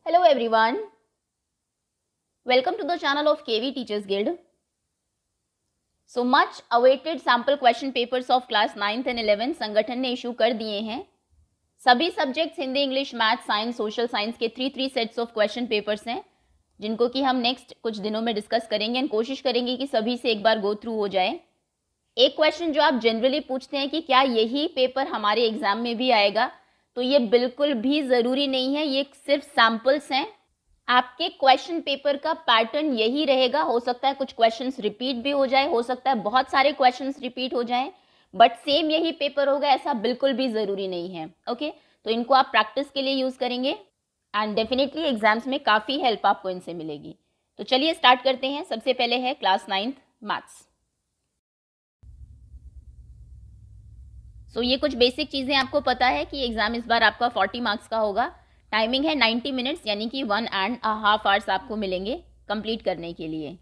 Hello everyone, welcome to the channel of KV Teachers Guild. So much awaited sample question papers of class 9th and 11th संगठन ने issue कर दिए हैं. सभी subjects Hindi, English, math, science, social science के 3 sets of question papers हैं जिनको कि हम नेक्स्ट कुछ दिनों में डिस्कस करेंगे एंड कोशिश करेंगे कि सभी से एक बार गो थ्रू हो जाए. एक क्वेश्चन जो आप जनरली पूछते हैं कि क्या यही पेपर हमारे एग्जाम में भी आएगा, तो ये बिल्कुल भी ज़रूरी नहीं है. ये सिर्फ सैम्पल्स हैं. आपके क्वेश्चन पेपर का पैटर्न यही रहेगा. हो सकता है कुछ क्वेश्चंस रिपीट भी हो जाए, हो सकता है बहुत सारे क्वेश्चंस रिपीट हो जाएं, बट सेम यही पेपर होगा ऐसा बिल्कुल भी ज़रूरी नहीं है. ओके, तो इनको आप प्रैक्टिस के लिए यूज़ करेंगे एंड डेफिनेटली एग्जाम्स में काफ़ी हेल्प आपको इनसे मिलेगी. तो चलिए स्टार्ट करते हैं. सबसे पहले है क्लास 9th मैथ्स. ये कुछ बेसिक चीज़ें आपको पता है कि एग्ज़ाम इस बार आपका 40 मार्क्स का होगा. टाइमिंग है 90 मिनट्स, यानी कि 1.5 आवर्स आपको मिलेंगे कंप्लीट करने के लिए.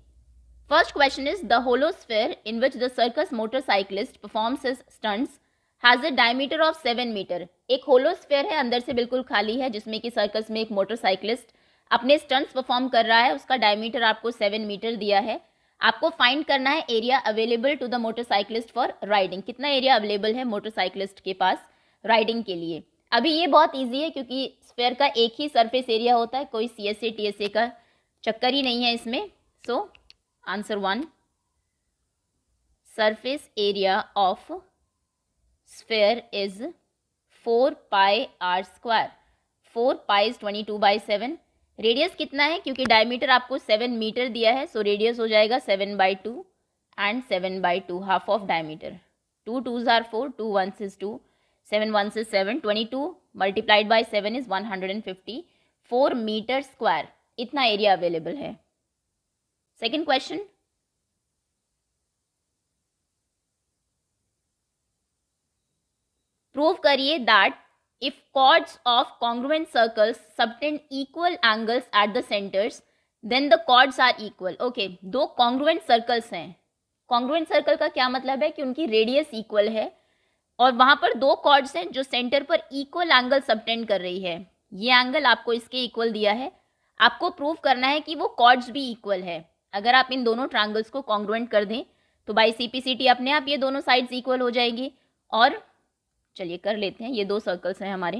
First question is the holosphere in which the circus motorcyclist performs his stunts has a diameter of 7 metre. एक होलोस्फेयर है, अंदर से बिल्कुल खाली है, जिसमें कि सर्कस में एक मोटरसाइकिलिस्ट अपने स्टंट्स परफॉर्म कर रहा है. उसका डायमीटर आपको 7 मीटर दिया है. आपको फाइंड करना है area available to the motorcyclist for riding. कितना एरिया अवेलेबल है मोटरसाइकिलिस्ट के पास राइडिंग के लिए. अभी ये बहुत इजी है क्योंकि स्फेयर का एक ही सरफेस एरिया होता है, कोई CSA TSA का चक्कर ही नहीं है इसमें. So answer 1, surface area of sphere is 4 pi r square. 4 pi is 22/7. Radius कितना है, क्योंकि डायमीटर आपको 7 मीटर दिया है, सो रेडियस हो जाएगा 7/2 and 7/2 half of diameter. 2 2s are 4, 2 1s is 2, 7 1s is 7, 22 multiplied by 7 is 150. 4 metre square इतना area available है. सेकेंड क्वेश्चन, प्रूव करिए that if chords of congruent circles subtend equal angles at the centers, then the chords are equal. Okay, दो congruent circles हैं. congruent circle का क्या मतलब है कि उनकी रेडियस इक्वल है और वहाँ पर दो chords हैं जो सेंटर पर इक्वल एंगल सबटेंड कर रही है. ये एंगल आपको इसके इक्वल दिया है. आपको प्रूव करना है कि वो chords भी इक्वल है. अगर आप इन दोनों ट्रायंगल्स को congruent कर दें तो बाई CPCT अपने आप ये दोनों साइड्स इक्वल हो जाएगी. और चलिए कर लेते हैं. ये दो सर्कल्स हैं हमारे.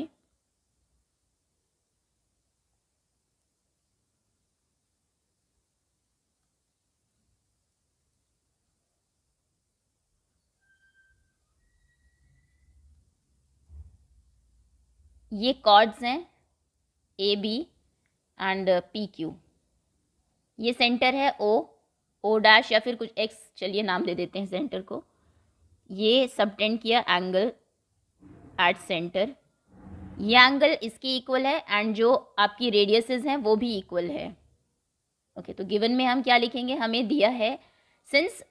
ये कॉर्ड्स हैं AB एंड PQ. ये सेंटर है O डैश या फिर कुछ X, चलिए नाम दे देते हैं सेंटर को. ये सबटेंड किया एंगल एट सेंटर. ये एंगल इसकी इक्वल है एंड जो आपकी रेडियसेस हैं वो भी इक्वल है. ओके, तो गिवन में हम क्या लिखेंगे, हमें दिया है since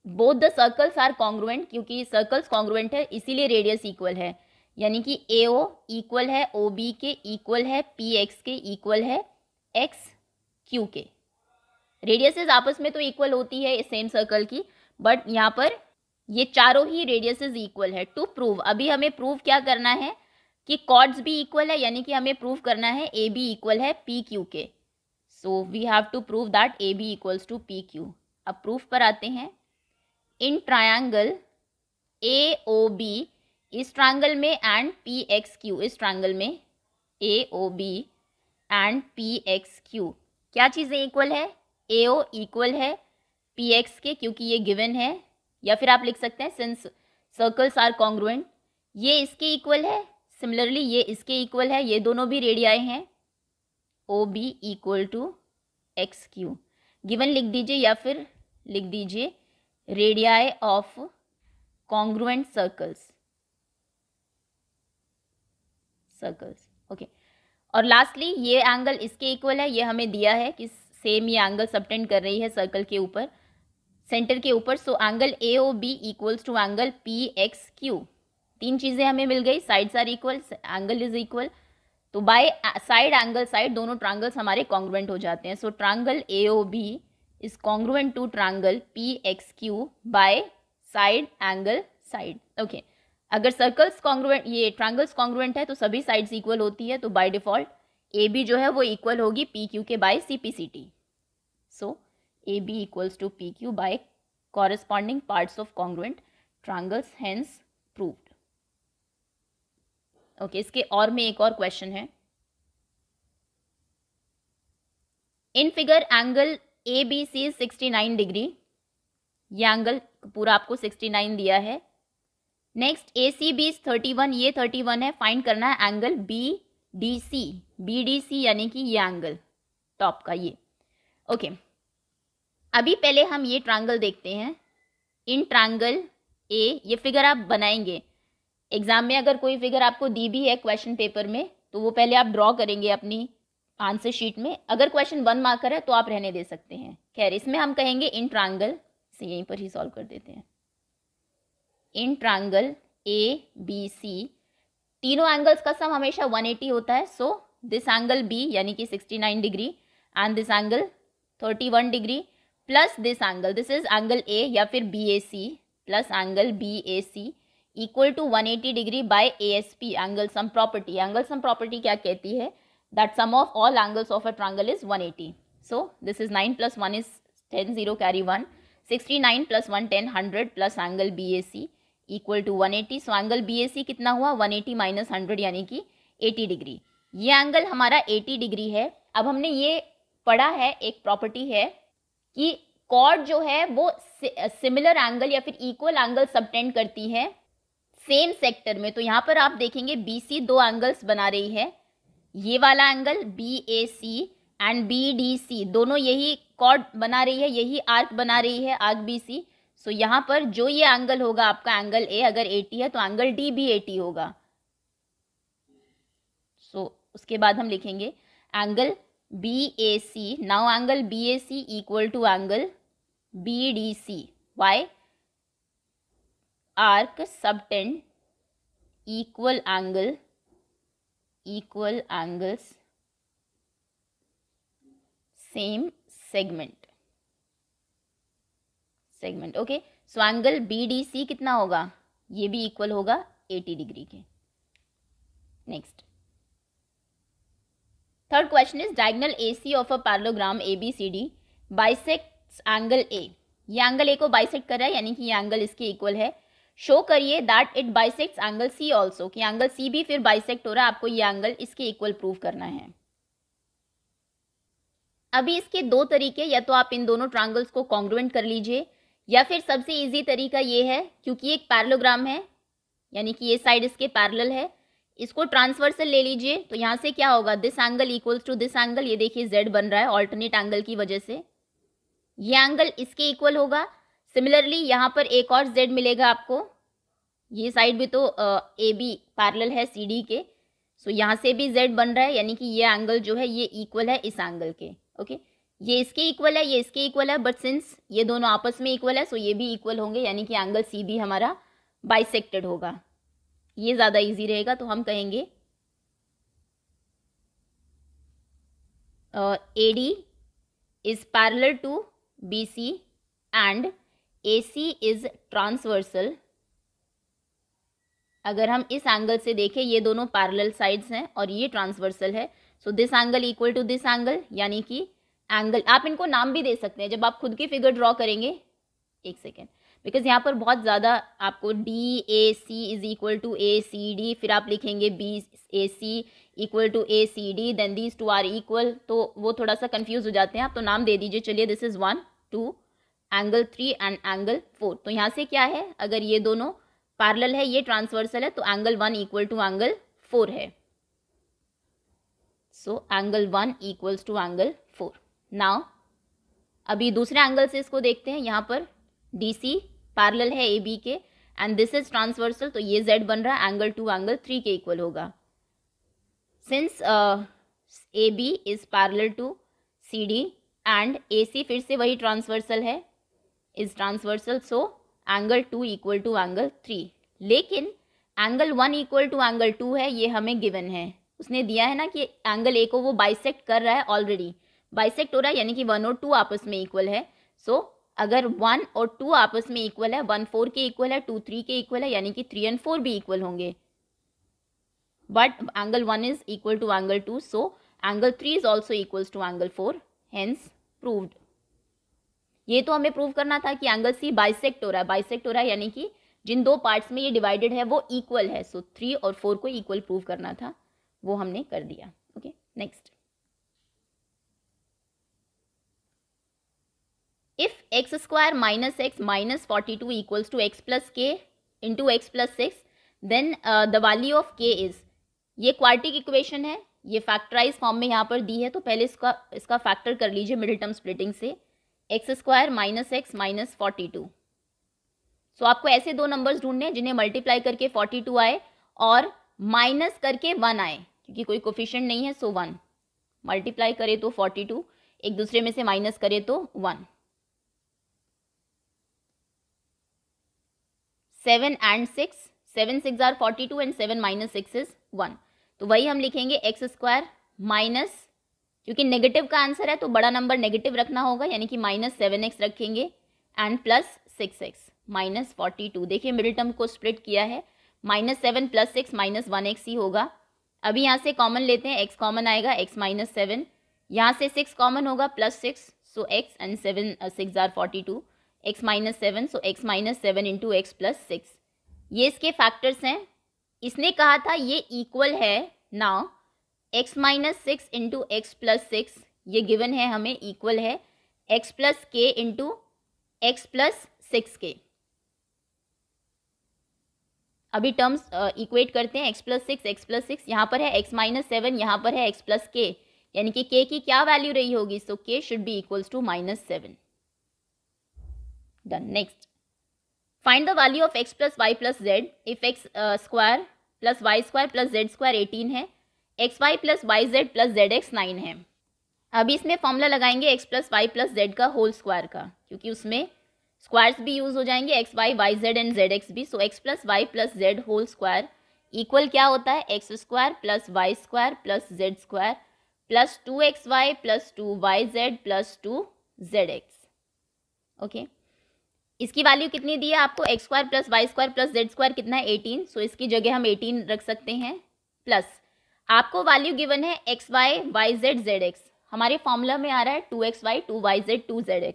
both the circles are congruent, क्योंकि सर्कल्स कॉन्ग्रुएंट है इसीलिए रेडियस इक्वल है, यानी कि AO इक्वल है OB के, इक्वल है PX के, इक्वल है XQ के. रेडियसेस आपस में तो इक्वल होती है सेम सर्कल की, बट यहाँ पर ये चारों ही रेडियसेस इक्वल है. टू प्रूव, अभी हमें प्रूव क्या करना है कि कॉर्ड्स भी इक्वल है, यानी कि हमें प्रूव करना है AB इक्वल है PQ के. So we have to prove that AB equals to PQ. अब प्रूफ पर आते हैं. इन ट्रायंगल AOB इस ट्रायंगल में एंड PXQ इस ट्रायंगल में, AOB एंड PXQ क्या चीज़ें इक्वल है, AO इक्वल है PX के क्योंकि ये गिवन है, या फिर आप लिख सकते हैं सिंस सर्कल्स आर कॉन्ग्रुएंट, ये इसके इक्वल है, सिमिलरली ये इसके इक्वल है, ये दोनों भी रेडियाई हैं. OB equal to XQ given लिख दीजिए या फिर लिख दीजिए radii of congruent circles. Okay, और लास्टली ये एंगल इसके इक्वल है, ये हमें दिया है कि सेम ये एंगल सबटेंड कर रही है सर्कल के ऊपर, सेंटर के ऊपर. So angle AOB equals to angle PXQ. 3 चीज़ें हमें मिल गई. Sides are equal, angle is equal, तो बाय साइड एंगल साइड दोनों ट्रायंगल्स हमारे कॉन्ग्रुएंट हो जाते हैं. So triangle AOB is congruent to triangle PXQ by side angle side. Okay, अगर सर्कल्स कॉन्ग्रुएंट, ये ट्रायंगल्स कॉन्ग्रुएंट है तो सभी साइड्स इक्वल होती है, तो बाय डिफॉल्ट ए बी जो है वो इक्वल होगी पी क्यू के by C P C T. So A B equals to P Q by corresponding parts of congruent triangles, hence proved. Okay, इसके और में एक और क्वेश्चन है. In figure angle A B C 69 degree. ये angle पूरा आपको 69 दिया है. नेक्स्ट ए सी बी 31, ये 31 है. फाइंड करना है angle B D C. B D C यानी कि ये एंगल टॉप का ये. ओके, अभी पहले हम ये ट्रायंगल देखते हैं. इन ट्रायंगल ए, ये फिगर आप बनाएंगे. एग्जाम में अगर कोई फिगर आपको दी भी है क्वेश्चन पेपर में तो वो पहले आप ड्रॉ करेंगे अपनी आंसर शीट में. अगर क्वेश्चन 1 मार्कर है तो आप रहने दे सकते हैं. खैर, इसमें हम कहेंगे इन ट्रायंगल, इसे यहीं पर ही सॉल्व कर देते हैं. इन ट्रायंगल ए बी सी, तीनों एंगल्स का सम हमेशा 180 होता है. सो दिस एंगल बी यानी कि 69 degree and this angle 31 degree plus this angle, this is angle A या फिर B A C plus angle B A C equal to 180 degree by A S P, angle sum property. Angle sum property क्या कहती है? That sum of all angles of a triangle is 180. So this is 9 + 1 is 10, 0 carry 1, 69 + 1 10, 100 plus angle B A C equal to 180. So angle B A C कितना हुआ? 180 minus 100 यानी कि 80 degree. ये angle हमारा 80 degree है. अब हमने ये पढ़ा है, एक प्रॉपर्टी है कि कॉर्ड जो है वो सिमिलर एंगल या फिर इक्वल एंगल सबटेंड करती है सेम सेक्टर में. तो यहाँ पर आप देखेंगे बी सी 2 एंगल्स बना रही है. ये वाला angle B A C and B D C दोनों यही कॉर्ड बना रही है, यही आर्क बना रही है, आर्क बी सी. सो यहाँ पर जो ये एंगल होगा आपका एंगल ए, अगर 80 है तो एंगल डी भी 80 होगा. सो उसके बाद हम लिखेंगे angle B A C. Now angle B A C equal to angle B D C. Why? Arc subtend equal angles same segment. Okay, so angle B D C कितना होगा? ये भी इक्वल होगा 80 डिग्री के. Next, third question is diagonal A C of a parallelogram A B C D bisects angle A. ये angle ए को bisect कर रहा है यानी कि ये एंगल इसके इक्वल है. शो करिए that it bisects angle C also, कि एंगल सी भी फिर बाइसेक्ट हो रहा है. आपको ये एंगल इसके इक्वल प्रूव करना है. अभी इसके दो तरीके, या तो आप इन दोनों ट्रायंगल्स को कॉन्ग्रुएंट कर लीजिए या फिर सबसे इजी तरीका ये है, क्योंकि एक पैरेललोग्राम है यानी कि ये साइड इसके पैरेलल है, इसको ट्रांसवर्सल ले लीजिए. तो यहाँ से क्या होगा? This angle equals to this angle. ये देखिए जेड बन रहा है ऑल्टरनेट एंगल की वजह से. ये एंगल इसके इक्वल होगा. सिमिलरली यहाँ पर एक और जेड मिलेगा आपको. ये साइड भी तो ए बी पैरेलल है सी डी के. सो यहाँ से भी जेड बन रहा है यानी कि ये एंगल जो है ये इक्वल है इस एंगल के. ओके, ये इसके इक्वल है, ये इसके इक्वल है, बट सिंस ये दोनों आपस में इक्वल है सो ये भी इक्वल होंगे यानी कि एंगल सी भी हमारा बाइसेक्टेड होगा. ये ज़्यादा इजी रहेगा. तो हम कहेंगे A D is parallel to B C and A C is transversal. अगर हम इस एंगल से देखें ये दोनों पैरेलल साइड्स हैं और ये ट्रांसवर्सल है. So this angle equal to this angle यानी कि एंगल, आप इनको नाम भी दे सकते हैं जब आप खुद की फिगर ड्रॉ करेंगे. एक सेकेंड, बिकॉज यहाँ पर बहुत ज़्यादा आपको D A C is equal to A C D, फिर आप लिखेंगे B A C equal to A C D, then these two are equal, तो वो थोड़ा सा कंफ्यूज हो जाते हैं. आप तो नाम दे दीजिए. चलिए, this is 1 2 angle 3 and angle 4. तो यहाँ से क्या है? अगर ये दोनों पैरेलल है, ये ट्रांसवर्सल है, तो एंगल 1 इक्वल टू एंगल 4 है. So angle 1 equals to angle 4. Now अभी दूसरे एंगल से इसको देखते हैं. यहाँ पर डी सी पैरेलल है ए बी के एंड दिस इज ट्रांसवर्सल, तो ये जेड बन रहा है. एंगल 2 एंगल 3 के इक्वल होगा. Since A B is parallel to C D and A C फिर से वही ट्रांसवर्सल है, is transversal, so angle 2 equal to angle 3. लेकिन एंगल 1 इक्वल टू एंगल 2 है, ये हमें गिवन है. उसने दिया है ना कि एंगल ए को वो बाइसेक्ट कर रहा है, ऑलरेडी बाइसेक्ट हो रहा है यानी कि 1 और 2 आपस में इक्वल है. सो अगर 1 और 2 आपस में इक्वल है, 1 4 के इक्वल है, 2 3 के इक्वल है, यानी कि 3 और 4 भी इक्वल होंगे. But angle 1 is equal to angle 2, so angle 3 is also equals to angle 4, hence proved. ये तो हमें प्रूव करना था कि एंगल सी बाइसेक्ट हो रहा है, बाइसेक्ट हो रहा है यानी कि जिन दो पार्ट्स में ये डिवाइडेड है वो इक्वल है। सो 3 और 4 को इक्वल प्रूव करना था, वो हमने कर दिया। Okay, next. If x square minus x minus 42 equals to x plus k into x plus 6 then the value of k is, ये क्वाड्रेटिक इक्वेशन है, ये फैक्टराइज फॉर्म में यहाँ पर दी है, तो पहले इसका फैक्टर कर लीजिए मिडिल टर्म स्प्लिटिंग से, x square minus x minus 42। सो आपको ऐसे दो नंबर्स ढूंढने हैं जिन्हें मल्टीप्लाई करके 42 आए और माइनस करके 1 आए, क्योंकि कोई कोफिशिएंट नहीं है, सो 1 मल्टीप्लाई करे तो 42, एक दूसरे में से माइनस करे तो 1। 7 and 6, 7 6 are 42 and 7 minus 6 is 1। तो वही हम लिखेंगे एक्स स्क्वायर माइनस, क्योंकि नेगेटिव का आंसर है तो बड़ा नंबर नेगेटिव रखना होगा, यानी कि माइनस 7x रखेंगे एंड प्लस 6x माइनस 42। देखिए मिडिल टर्म को स्प्लिट किया है, माइनस 7 प्लस 6 माइनस 1x ही होगा। अभी यहाँ से कॉमन लेते हैं, x कॉमन आएगा, x माइनस 7, यहाँ से 6 कॉमन होगा plus 6, so x and 7 6 are 42, x minus 7, so x minus 7 into x plus 6। ये इसके फैक्टर्स हैं। इसने कहा था ये इक्वल है, now x minus 6 into x plus 6 ये गिवन है हमें, इक्वल है x plus k into x plus 6 के। अभी टर्म्स इक्वेट करते हैं, x प्लस 6 एक्स प्लस 6, यहाँ पर है x माइनस 7, यहाँ पर है x प्लस के, यानी कि k की क्या वैल्यू रही होगी, so k should be equals to minus 7। Done. Next, find the value of x plus Y plus Z if x square plus Y square plus Z square 18 है, X Y plus Y Z plus Z X 9 है। अभी इसमें formula लगाएंगे X plus Y plus Z का whole square का, क्योंकि उसमें squares भी यूज हो जाएंगे, X Y Y Z and Z x भी। So x plus Y plus Z whole square equal क्या होता है, x square plus Y square plus Z square plus 2xy plus 2yz plus 2zx। Okay, इसकी value कितनी दी है आपको, x square plus Y square plus Z square कितना है 18, सो इसकी जगह हम 18 रख सकते हैं, प्लस आपको वैल्यू गिवन है X Y Y Z Z X, हमारे फॉर्मूला में आ रहा है 2xy 2yz 2zx,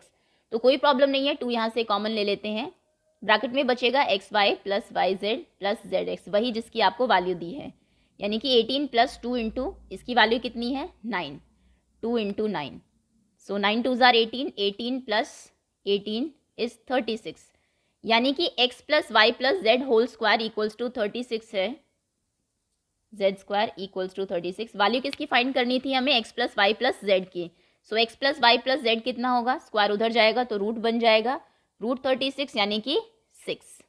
तो कोई प्रॉब्लम नहीं है, 2 यहाँ से कॉमन ले लेते हैं, ब्रैकेट में बचेगा X Y plus Y Z plus Z X, वही जिसकी आपको वैल्यू दी है, यानी कि 18 प्लस 2 इंटू इसकी वैल्यू कितनी है 9, 2 इंटू 9, सो 9 2 जार 18, 18 प्लस 18 इज 36, यानी कि x plus Y plus Z whole square equals to 36 है, z square equals to 36। Value किसकी फाइंड करनी थी हमें, x plus Y plus Z की, so x plus Y plus Z कितना होगा, स्क्वायर उधर जाएगा तो रूट बन जाएगा, रूट 36 यानी कि 6।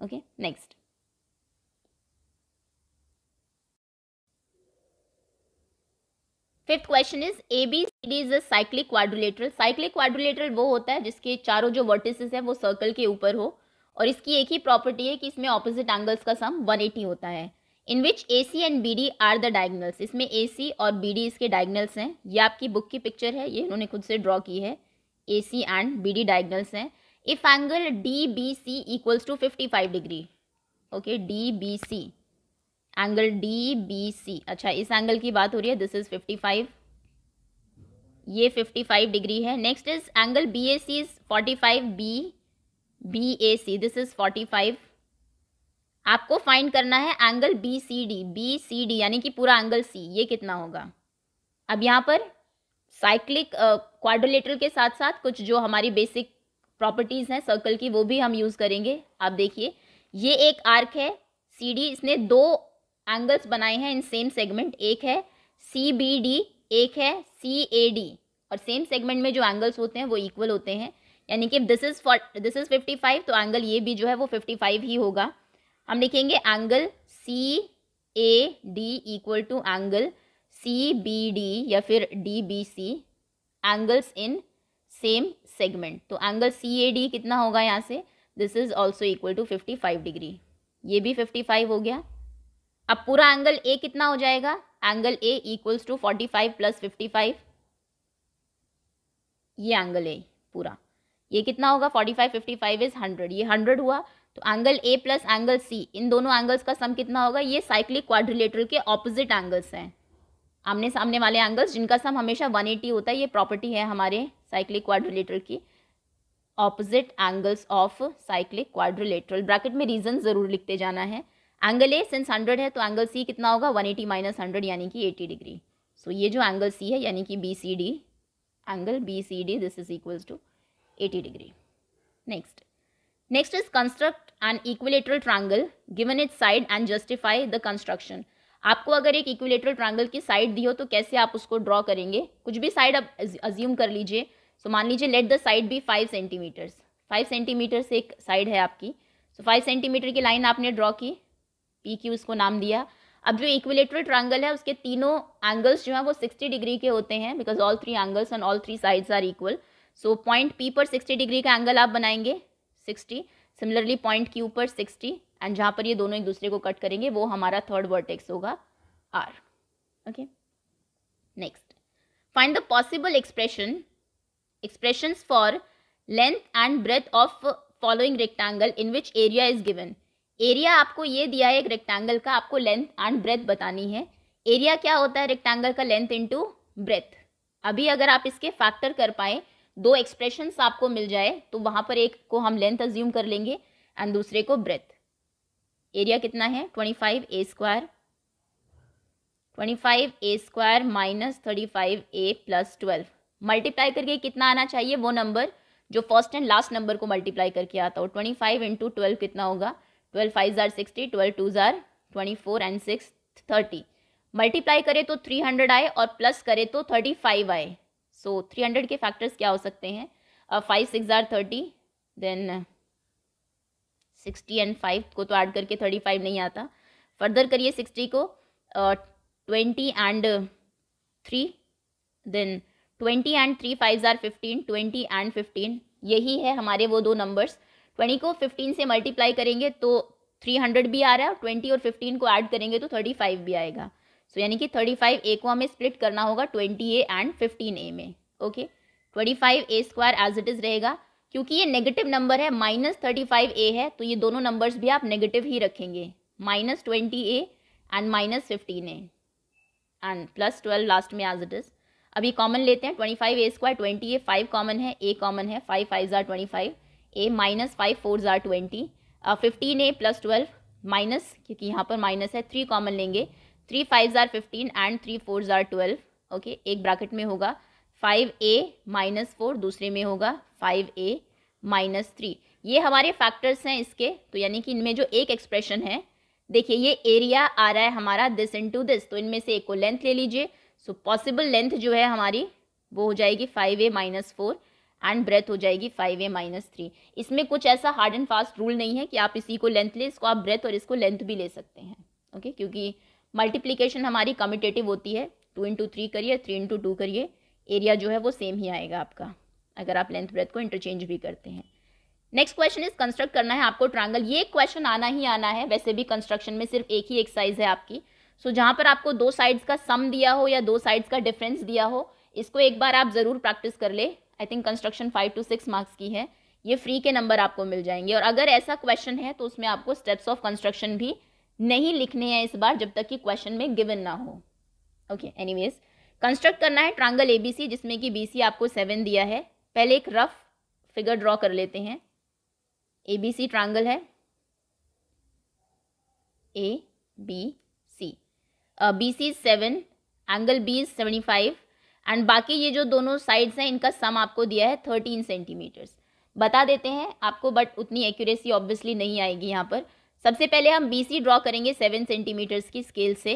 Okay, next, fifth question is ABCD is a cyclic quadrilateral. Cyclic quadrilateral वो होता है जिसके चारों जो वर्टिसेस है वो सर्कल के ऊपर हो, और इसकी एक ही प्रॉपर्टी है कि इसमें ऑपोजिट एंगल्स का सम 180 होता है, in which AC and BD are the diagonals. इसमें AC और BD इसके डायगनल्स हैं, ये आपकी बुक की पिक्चर है, ये इन्होंने खुद से ड्रॉ की है, AC एंड BD डायगनल्स हैं। If angle DBC equals to 55 degree, okay, DBC angle DBC, अच्छा इस एंगल की बात हो रही है, दिस इज 55, ये 55 डिग्री है। Next is angle BAC is 45, BAC this is 45। आपको फाइंड करना है एंगल BCD यानी कि पूरा एंगल C, ये कितना होगा। अब यहाँ पर साइक्लिक क्वाड्रिलेटरल के साथ साथ कुछ जो हमारी बेसिक प्रॉपर्टीज हैं सर्कल की वो भी हम यूज करेंगे। आप देखिए ये एक आर्क है CD, इसने दो एंगल्स बनाए हैं इन सेम सेगमेंट, एक है CBD, एक है CAD, और सेम सेगमेंट में जो एंगल्स होते हैं वो इक्वल होते हैं, यानी कि दिस इज 55, तो एंगल ये भी जो है वो 55 ही होगा। हम लिखेंगे angle CAD equal to angle CBD या फिर DBC, angles in same segment. तो एंगल CAD कितना होगा यहाँ से, this is also equal to 55 degree, ये भी 55 हो गया। अब पूरा एंगल A कितना हो जाएगा, angle A equals to 45 plus 55, ये एंगल A पूरा, ये कितना होगा 45 55 इज 100, ये 100 हुआ। तो angle A plus angle C, इन दोनों एंगल्स का सम कितना होगा, ये साइक्लिक क्वाड्रिलेटरल के ऑपोजिट एंगल्स हैं। आमने सामने वाले एंगल्स जिनका सम हमेशा 180 होता है, ये प्रॉपर्टी है हमारे साइक्लिक क्वाड्रिलेटरल की। Opposite angles of cyclic quadrilateral, bracket में रीजन जरूर लिखते जाना है। एंगल ए सिंस 100 है तो एंगल सी कितना होगा, 180 माइनस 100 यानी कि 80 डिग्री। सो ये जो एंगल सी है यानी कि BCD, angle BCD this is equals to 80 degree. Next is construct an equilateral triangle given its side and justify the construction. आपको अगर एक इक्विलेटरल ट्रायंगल की साइड दी हो तो कैसे आप उसको ड्रॉ करेंगे, कुछ भी साइड आप अज्यूम कर लीजिए। सो मान लीजिए let the side be 5 centimeters, 5 centimeter से एक साइड है आपकी। सो 5 सेंटीमीटर की लाइन आपने ड्रॉ की, PQ उसको नाम दिया। अब जो इक्विलेटरल ट्रायंगल है उसके तीनों एंगल्स जो हैं वो 60 डिग्री के होते हैं, because all 3 angles and all 3 sides are equal. So point P पर 60 डिग्री का एंगल आप बनाएंगे 60, सिमिलरली पॉइंट Q पर 60, एंड जहाँ पर ये दोनों एक दूसरे को कट करेंगे वो हमारा थर्ड वर्टेक्स होगा R। Okay, next find the possible expressions for length and breadth of following rectangle in which area is given। Area आपको ये दिया है एक रेक्टेंगल का, आपको लेंथ एंड ब्रेथ बतानी है। एरिया क्या होता है रेक्टेंगल का, लेंथ इनटू ब्रेथ। अभी अगर आप इसके फैक्टर कर पाए, दो एक्सप्रेशंस आपको मिल जाए, तो वहां पर एक को हम लेंथ अज्यूम कर लेंगे एंड दूसरे को ब्रेथ। एरिया कितना है 25a square, 25a square minus 35a plus 12, multiply करके कितना आना चाहिए, वो नंबर जो फर्स्ट एंड लास्ट नंबर को मल्टीप्लाई करके आता हो। 25 इंटू 12 कितना होगा, 12 5 आर 60, 12 2 आर 24 एंड 6 30। मल्टीप्लाई करे तो 300 आए और प्लस करे तो 35 आए। सो 300 के फैक्टर्स क्या हो सकते हैं, 5 6 आर 30, देन 60 एंड 5 को तो ऐड करके 35 नहीं आता। फर्दर करिए 60 को 20 and 3, then 20 and 3 5 are 15, 20 and 15, यही है हमारे वो दो नंबर्स। 20 को 15 से मल्टीप्लाई करेंगे तो 300 भी आ रहा है, और 20 और 15 को ऐड करेंगे तो 35 भी आएगा। सो यानी कि 35a को हमें स्प्लिट करना होगा 20a एंड 15a में। Okay, 25a square as it is रहेगा, क्योंकि ये नेगेटिव नंबर है, माइनस 35a है, तो ये दोनों नंबर्स भी आप नेगेटिव ही रखेंगे, minus 20a and minus 15a and plus 12 last में एज इट इज। अभी कॉमन लेते हैं, 25a स्क्वायर 20a, 5 कॉमन है, a कॉमन है, 5 5 are 25, a minus 5 4 are 20, 15a plus 12 minus, क्योंकि यहाँ पर माइनस है, 3 कॉमन लेंगे, 3 5 आर 15 एंड 3 4 आर 12। ओके, एक ब्रैकेट में होगा 5a माइनस 4, दूसरे में होगा 5a माइनस 3। ये हमारे फैक्टर्स हैं इसके, तो यानी कि इनमें जो एक एक्सप्रेशन है, देखिए ये एरिया आ रहा है हमारा दिस इनटू दिस, तो इनमें से एक को लेंथ ले लीजिए। सो पॉसिबल लेंथ जो है हमारी वो हो जाएगी 5a माइनस 4 एंड ब्रेथ हो जाएगी 5a माइनस 3। इसमें कुछ ऐसा हार्ड एंड फास्ट रूल नहीं है कि आप इसी को लेंथ ले, इसको आप ब्रेथ और इसको लेंथ भी ले सकते हैं। ओके, क्योंकि मल्टीप्लीकेशन हमारी कम्यूटेटिव होती है, 2 इंटू 3 करिए, 3 इंटू 2 करिए, एरिया जो है वो सेम ही आएगा आपका, अगर आप लेंथ ब्रेथ को इंटरचेंज भी करते हैं। नेक्स्ट क्वेश्चन इज कंस्ट्रक्ट करना है आपको ट्रायंगल। ये क्वेश्चन आना ही आना है, वैसे भी कंस्ट्रक्शन में सिर्फ एक ही एक्सरसाइज है आपकी। सो जहाँ पर आपको दो साइड्स का सम दिया हो या दो साइड्स का डिफरेंस दिया हो, इसको एक बार आप जरूर प्रैक्टिस कर ले। I think construction 5 to 6 marks की है, ये फ्री के नंबर आपको मिल जाएंगे। और अगर ऐसा क्वेश्चन है तो उसमें आपको स्टेप्स ऑफ कंस्ट्रक्शन भी नहीं लिखने हैं इस बार, जब तक कि क्वेश्चन में गिवन ना हो। ओके, एनीवेज कंस्ट्रक्ट करना है ट्रायंगल ABC, जिसमें कि BC आपको 7 दिया है। पहले एक रफ फिगर ड्रॉ कर लेते हैं। ABC ट्रायंगल है, ABC, BC 7, angle B 75 and बाकी ये जो दोनों साइड्स हैं इनका सम आपको दिया है 13 सेंटीमीटर्स। बता देते हैं आपको, बट उतनी एक्यूरेसी ऑब्वियसली नहीं आएगी यहाँ पर। सबसे पहले हम BC ड्रॉ करेंगे 7 सेंटीमीटर्स की स्केल से।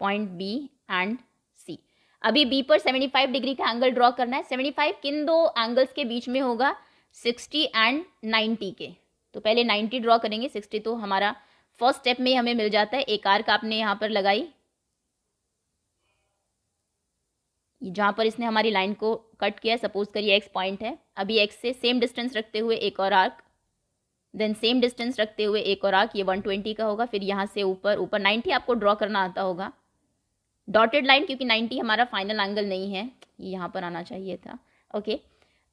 Point B and C। अभी B पर 75 डिग्री का एंगल ड्रॉ करना है। 75 किन दो एंगल्स के बीच में होगा, 60 एंड 90 के। तो पहले 90 ड्रॉ करेंगे, 60 तो हमारा फर्स्ट स्टेप में हमें मिल जाता है। एक आर्क आपने यहाँ पर लगाई, जहाँ पर इसने हमारी लाइन को कट किया, सपोज करिए x पॉइंट है। अभी x से सेम डिस्टेंस रखते हुए एक और आर्क, देन सेम डिस्टेंस रखते हुए एक और आर्क, ये 120 का होगा। फिर यहाँ से ऊपर 90 आपको ड्रॉ करना आता होगा, डॉटेड लाइन, क्योंकि 90 हमारा फाइनल एंगल नहीं है, ये यहाँ पर आना चाहिए था। ओके,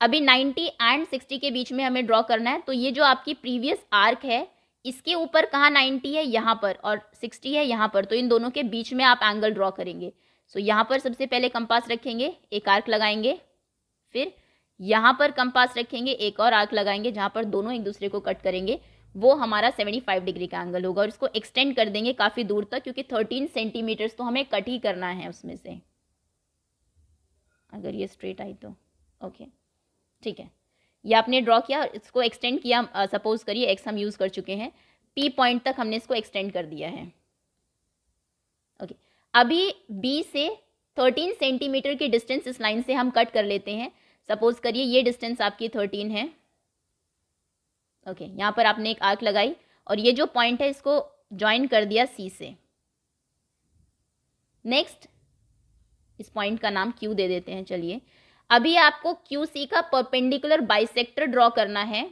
अभी 90 एंड 60 के बीच में हमें ड्रॉ करना है। तो ये जो आपकी प्रीवियस आर्क है, इसके ऊपर कहाँ 90 है, यहाँ पर, और 60 है यहाँ पर, तो इन दोनों के बीच में आप एंगल ड्रॉ करेंगे। सो यहाँ पर सबसे पहले कंपास रखेंगे, एक आर्क लगाएंगे, फिर यहाँ पर कंपास रखेंगे, एक और आर्क लगाएंगे जहाँ पर दोनों एक दूसरे को कट करेंगे, वो हमारा 75 डिग्री का एंगल होगा। और इसको एक्सटेंड कर देंगे काफ़ी दूर तक, क्योंकि 13 सेंटीमीटर्स तो हमें कट ही करना है उसमें से, अगर ये स्ट्रेट आई तो ओके, ठीक है। ये आपने ड्रॉ किया, इसको एक्सटेंड किया, सपोज करिए एक्स हम यूज़ कर चुके हैं, पी पॉइंट तक हमने इसको एक्सटेंड कर दिया है। ओके, अभी बी से 13 सेंटीमीटर की डिस्टेंस इस लाइन से हम कट कर लेते हैं। सपोज करिए ये डिस्टेंस आपकी 13 है। ओके, यहाँ पर आपने एक आर्क लगाई और ये जो पॉइंट है इसको ज्वाइन कर दिया सी से। नेक्स्ट इस पॉइंट का नाम क्यू दे देते हैं। चलिए, अभी आपको क्यू सी का परपेंडिकुलर बाइसेक्टर ड्रॉ करना है।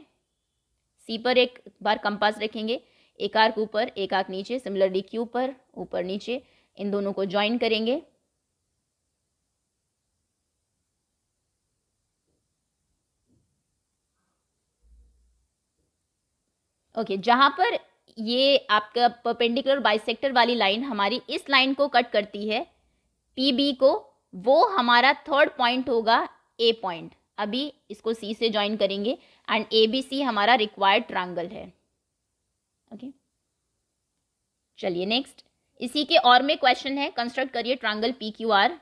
सी पर एक बार कंपास रखेंगे, एक आर्क ऊपर एक आर्क नीचे, सिमिलरली क्यू पर ऊपर नीचे, इन दोनों को ज्वाइन करेंगे। ओके, जहां पर ये आपका परपेंडिकुलर बाइसेक्टर वाली लाइन हमारी इस लाइन को कट करती है, पी बी को, वो हमारा थर्ड पॉइंट होगा ए पॉइंट। अभी इसको सी से ज्वाइन करेंगे एंड ए बी सी हमारा रिक्वायर्ड ट्रायंगल है। ओके, चलिए नेक्स्ट इसी के और में क्वेश्चन है, कंस्ट्रक्ट करिए triangle P Q R.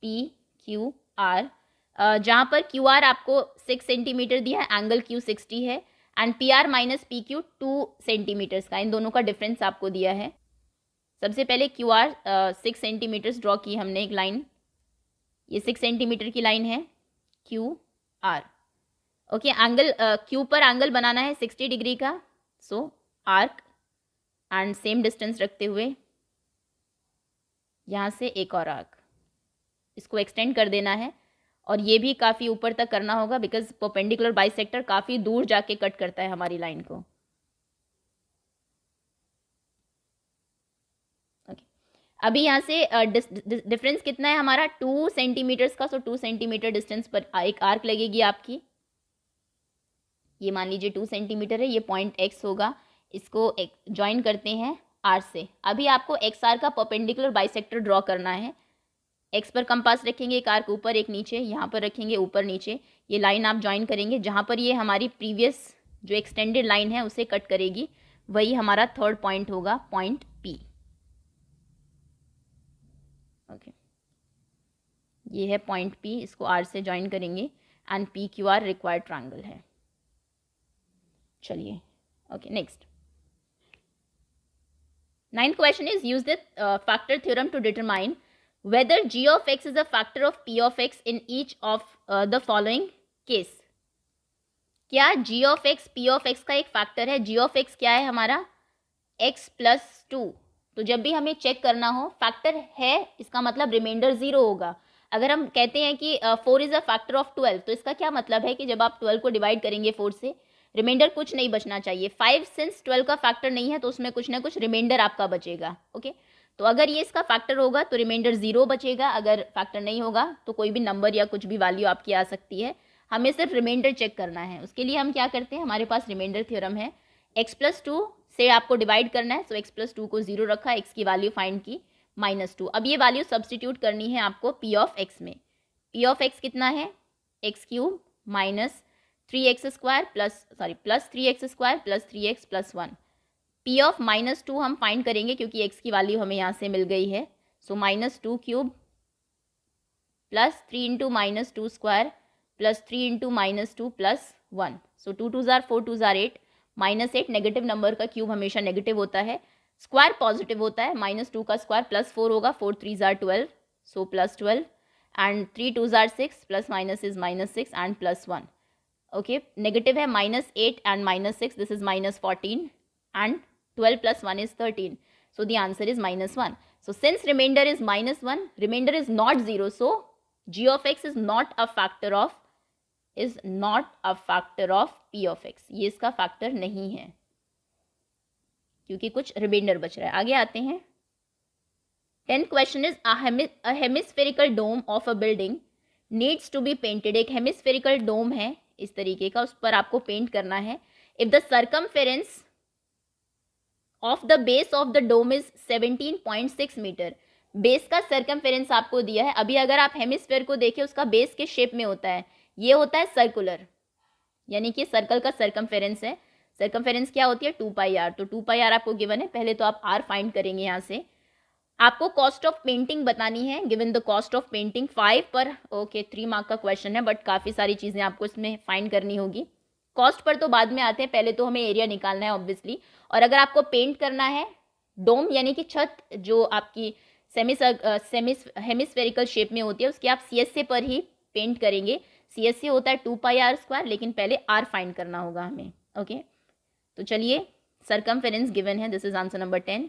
P Q R, जहां पर क्यू आर आपको 6 सेंटीमीटर दिया है, एंगल क्यू 60 है, and P R minus P Q 2 centimeters का, इन दोनों का डिफरेंस आपको दिया है। सबसे पहले क्यू आर 6 सेंटीमीटर्स ड्रॉ की हमने एक लाइन, ये 6 सेंटीमीटर की लाइन है Q R. Okay, angle Q पर एंगल बनाना है 60 डिग्री का, सो आर्क एंड सेम डिस्टेंस रखते हुए यहाँ से एक और आर्क, इसको एक्सटेंड कर देना है। और ये भी काफ़ी ऊपर तक करना होगा, बिकॉज परपेंडिकुलर बाइसेक्टर काफ़ी दूर जाके कट करता है हमारी लाइन को। ओके, अभी यहाँ से डिफरेंस कितना है हमारा, 2 सेंटीमीटर्स का। सो 2 सेंटीमीटर डिस्टेंस पर एक आर्क लगेगी आपकी, ये मान लीजिए 2 सेंटीमीटर है, ये पॉइंट एक्स होगा, इसको ज्वाइन करते हैं आर से। अभी आपको एक्स आर का परपेंडिकुलर बाइसेक्टर ड्रॉ करना है। एक्स पर कंपास रखेंगे, एक आर्क ऊपर एक नीचे, यहाँ पर रखेंगे ऊपर नीचे, ये लाइन आप ज्वाइन करेंगे जहाँ पर ये हमारी प्रीवियस जो एक्सटेंडेड लाइन है उसे कट करेगी, वही हमारा थर्ड पॉइंट होगा, पॉइंट पी। ओके, ये है पॉइंट पी, इसको आर से ज्वाइन करेंगे and P Q R required triangle है। चलिए, okay next 9th question is use the factor theorem to determine whether g of x is a factor of p of x in each of the following case। क्या g of x p of x का एक factor है? g of x क्या है हमारा, x plus 2। तो जब भी हमें चेक करना हो फैक्टर है, इसका मतलब रिमाइंडर 0 होगा। अगर हम कहते हैं कि 4 इज अ फैक्टर ऑफ 12, तो इसका क्या मतलब है कि जब आप 12 को डिवाइड करेंगे 4 से, रिमाइंडर कुछ नहीं बचना चाहिए। 5 सिंस 12 का फैक्टर नहीं है तो उसमें कुछ ना कुछ रिमाइंडर आपका बचेगा। ओके, तो अगर ये इसका फैक्टर होगा तो रिमाइंडर 0 बचेगा, अगर फैक्टर नहीं होगा तो कोई भी नंबर या कुछ भी वैल्यू आपकी आ सकती है। हमें सिर्फ रिमाइंडर चेक करना है, उसके लिए हम क्या करते हैं, हमारे पास रिमाइंडर थ्योरम है। x प्लस 2 से आपको डिवाइड करना है, सो x प्लस 2 को 0 रखा, x की वैल्यू फाइंड की -2। अब ये वैल्यू सब्सटीट्यूट करनी है आपको p ऑफ x में। p ऑफ x कितना है, x cube minus 3x square plus 3x square plus 3x plus 1। p of -2 हम फाइंड करेंगे क्योंकि x की वैल्यू हमें यहाँ से मिल गई है, सो -2 cube plus 3 into -2 square plus 3 into -2 plus 1। सो 2 2 जार 4 2 जार 8, -8 नेगेटिव नंबर का क्यूब हमेशा नेगेटिव होता है, स्क्वायर पॉजिटिव होता है। -2 का स्क्वायर प्लस 4 होगा, 4 3 jar 12, so plus 12, and 3 2 jar 6 plus minus is -6 and plus 1। Okay, negative है -8 and -6, this is -14 and 12 plus 1 is 13. So the answer is -1. So since remainder is -1, remainder is not 0. So g of x is not a factor of p of x. ये इसका factor नहीं है क्योंकि कुछ reminder बच रहा है। आगे आते हैं। 10th question is a hemispherical dome of a building needs to be painted, एक हेमिस्फेरिकल डोम है इस तरीके का, उस पर आपको पेंट करना है. If the circumference of the base of the dome is 17.6 meter, base का सर्कमफेरेंस आपको दिया है. अभी अगर आप हेमिस्फेयर को देखें उसका बेस के शेप में होता है, ये होता है सर्कुलर, यानी कि सर्कल का सर्कमफेरेंस है. सर्कमफेरेंस क्या होती है 2πr, तो 2πr आपको गिवन है. पहले तो आप r फाइंड करेंगे यहाँ से. आपको कॉस्ट ऑफ पेंटिंग बतानी है. Given the cost of painting 5 पर, ओके 3 मार्क का क्वेश्चन है, बट काफ़ी सारी चीज़ें आपको इसमें फाइंड करनी होगी. कॉस्ट पर तो बाद में आते हैं, पहले तो हमें एरिया निकालना है ऑब्वियसली. और अगर आपको पेंट करना है डोम यानी कि छत जो आपकी हेमिस्फेरिकल शेप में होती है, उसकी आप CSA पर ही पेंट करेंगे. CSA होता है 2πr², लेकिन पहले r फाइंड करना होगा हमें. ओके तो चलिए, सर्कमफेरेंस गिवन है, this is answer number 10.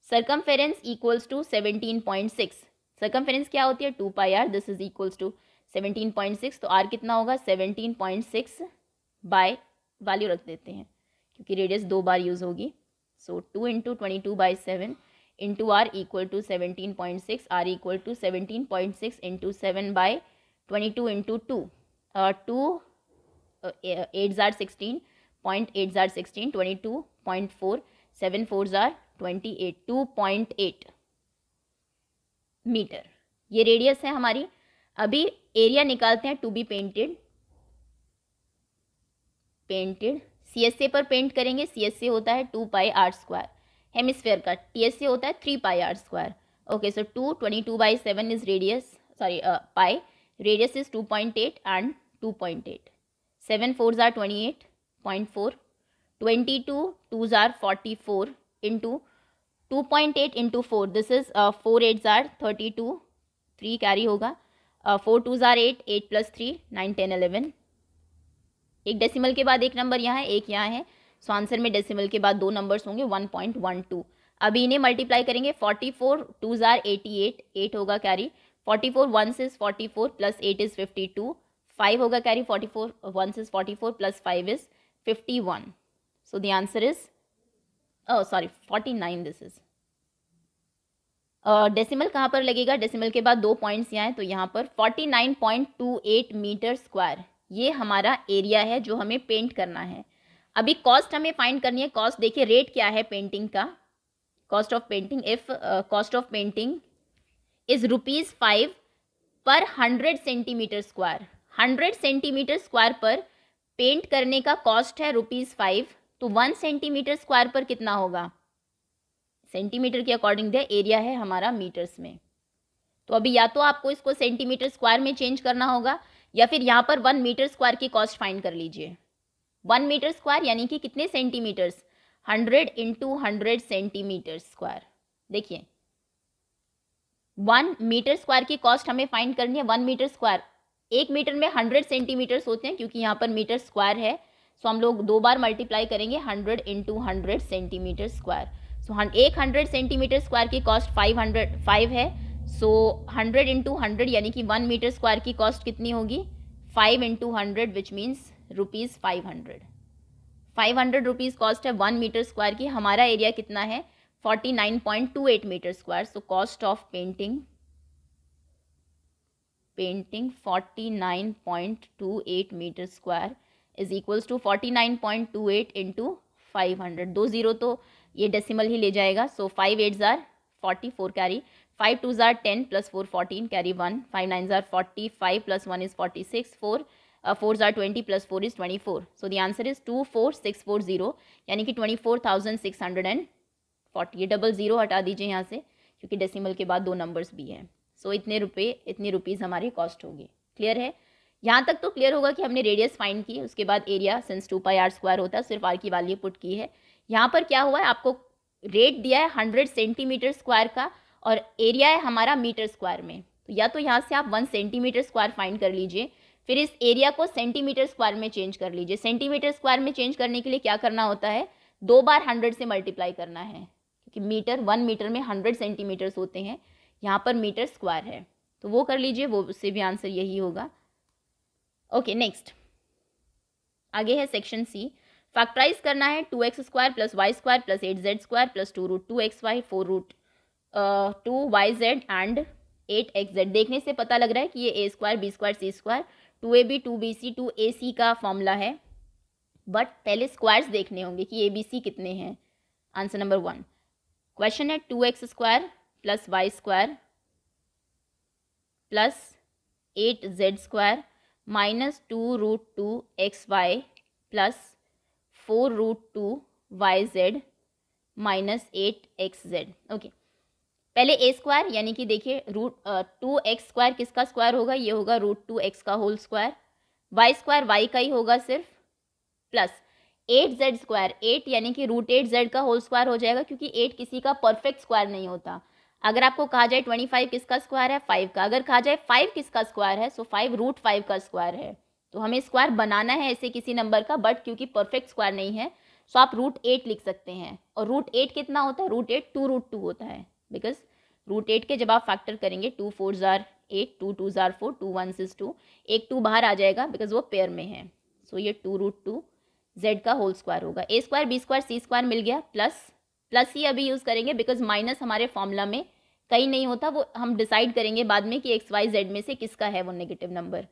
Circumference equals to 17.6. Circumference क्या होती है 2πr, this is equals to 17.6. तो r कितना होगा 17.6 बाय वैल्यू रख देते हैं क्योंकि रेडियस 2 बार यूज होगी. So 2 × 22/7 into r equal to 17.6, r equal to 17.6 into 7/22 into 2, 2 8 जार 16, 0.8 जार 16, 22.4, 7 4 जार 28, 2.8 मीटर ये रेडियस है हमारी. अभी एरिया निकालते हैं टू बी पेंटेड. CSA पर पेंट करेंगे. CSA होता है 2πr². हेमिस्फेयर का TSA होता है 3πr². Okay so 22/7 is radius, sorry pi, radius is 2.8 and 2.8. 7 4 jar 28.4, 22 2 jar 44 into 2.8 into 4, this is 4 8 jar 32, 3 carry होगा, 4 2 जार 8, 8 + 3 9 10 11. एक डेसिमल के बाद एक नंबर यहाँ है, एक यहाँ है. सो आंसर में डेसिमल के बाद 2 नंबर्स होंगे 1.12. अभी इन्हें मल्टीप्लाई करेंगे. 44 2 जार 88, 8 होगा कैरी. 44 1 इज 44 प्लस 8 इज 52, 5 होगा carry. 44 1 is 44 plus 5 is 51. So the answer is 49. This is decimal कहाँ पर लगेगा, डेसिमल के बाद 2 पॉइंट्स यहाँ है, तो यहाँ पर 49.28 मीटर स्क्वायर ये हमारा एरिया है जो हमें पेंट करना है. अभी कॉस्ट हमें फाइंड करनी है. कॉस्ट देखिए, रेट क्या है पेंटिंग का, cost of painting. If cost of painting is ₹5 पर 100 सेंटीमीटर स्क्वायर. 100 सेंटीमीटर स्क्वायर पर पेंट करने का कॉस्ट है ₹5, तो 1 सेंटीमीटर स्क्वायर पर कितना होगा, सेंटीमीटर के अकॉर्डिंग दिया, एरिया है हमारा मीटर्स में. तो अभी या तो आपको इसको सेंटीमीटर स्क्वायर में चेंज करना होगा या फिर यहाँ पर 1 मीटर स्क्वायर की कॉस्ट फाइंड कर लीजिए. 1 मीटर स्क्वायर यानी कि कितने सेंटीमीटर्स, 100 × 100 सेंटीमीटर स्क्वायर. देखिए 1 मीटर स्क्वायर की कॉस्ट हमें फाइंड करनी है. 1 मीटर स्क्वायर, 1 मीटर में 100 सेंटीमीटर्स होते हैं क्योंकि यहाँ पर मीटर स्क्वायर है. सो हम लोग 2 बार मल्टीप्लाई करेंगे 100 × 100 सेंटीमीटर स्क्वायर. सो 100 सेंटीमीटर स्क्वायर की कॉस्ट 5 है. सो 100 × 100 यानी कि 1 मीटर स्क्वायर की कॉस्ट कितनी होगी, 5 × 100 विच मीन्स ₹500. 500 रुपीज़ कॉस्ट है 1 मीटर स्क्वायर की. हमारा एरिया कितना है 49.28 meter square. So cost of painting 49.28 meter square is equals to 49.28 into 500. 2 0 तो ये डेसिमल ही ले जाएगा. सो 5 8 जार 44 कैरी, 5 2 जार 10 प्लस 4 14 कैरी 1, 5 9 जार 45 प्लस 1 इज 46, 4 जार 20 plus 4 is 24. So the answer is 24640 यानी कि 24,640. ये डबल ज़ीरो हटा दीजिए यहाँ से क्योंकि डेसिमल के बाद 2 नंबर्स भी हैं. सो इतने रुपीज़ हमारी कॉस्ट होगी. क्लियर है, यहाँ तक तो क्लियर होगा कि हमने रेडियस फाइंड की, उसके बाद एरिया सिंस 2πr² होता है, सिर्फ r की वैल्यू पुट की है. यहाँ पर क्या हुआ है, आपको रेट दिया है 100 सेंटीमीटर स्क्वायर का और एरिया है हमारा मीटर स्क्वायर में. तो या तो यहाँ से आप 1 सेंटीमीटर स्क्वायर फाइंड कर लीजिए, फिर इस एरिया को सेंटीमीटर स्क्वायर में चेंज कर लीजिए. सेंटीमीटर स्क्वायर में चेंज करने के लिए क्या करना होता है, 2 बार 100 से मल्टीप्लाई करना है क्योंकि मीटर 1 मीटर में 100 सेंटीमीटर्स होते हैं, यहाँ पर मीटर स्क्वायर है. तो वो कर लीजिए, वो उससे भी आंसर यही होगा. ओके नेक्स्ट आगे है सेक्शन सी. फैक्टराइज करना है 2x² + y² + 8z² + 2√2xy 4√2yz and 8xz। देखने से पता लग रहा है कि ये ए स्क्वायर बी स्क्वायर सी स्क्वायर 2ab 2bc 2ac का फॉर्मूला है, बट पहले स्क्वायर्स देखने होंगे कि ABC कितने हैं। आंसर नंबर 1 क्वेश्चन है 2x square plus Y square plus 8z square minus 2√2xy plus 4√2yz minus 8xz। Okay, पहले ए स्क्वायर यानी कि देखिए √2x स्क्वायर किसका स्क्वायर होगा, ये होगा √2x का whole square, y square y का ही होगा सिर्फ, प्लस 8z स्क्वायर 8 यानी कि √8z का होल स्क्वायर हो जाएगा, क्योंकि 8 किसी का परफेक्ट स्क्वायर नहीं होता। अगर आपको कहा जाए 25 किसका स्क्वायर है, 5 का। अगर कहा जाए 5 किसका स्क्वायर है, सो 5 √5 का स्क्वायर है। तो हमें स्क्वायर बनाना है ऐसे किसी नंबर का, बट क्योंकि परफेक्ट स्क्वायर नहीं है सो आप √8 लिख सकते हैं। और √8 कितना होता है, √8 2√2 होता है, बिकॉज √8 के जब आप फैक्टर करेंगे 2 4s are 8 2 2s are 4 2 1s is 2, एक 2 बाहर आ जाएगा बिकॉज वो पेयर में है। सो ये 2√2z का होल स्क्वायर होगा। ए स्क्वायर बी स्क्वायर सी स्क्वायर मिल गया, प्लस ही अभी यूज़ करेंगे बिकॉज माइनस हमारे फॉर्मूला में कहीं नहीं होता, वो हम डिसाइड करेंगे बाद में कि XYZ में से किसका है वो नेगेटिव नंबर,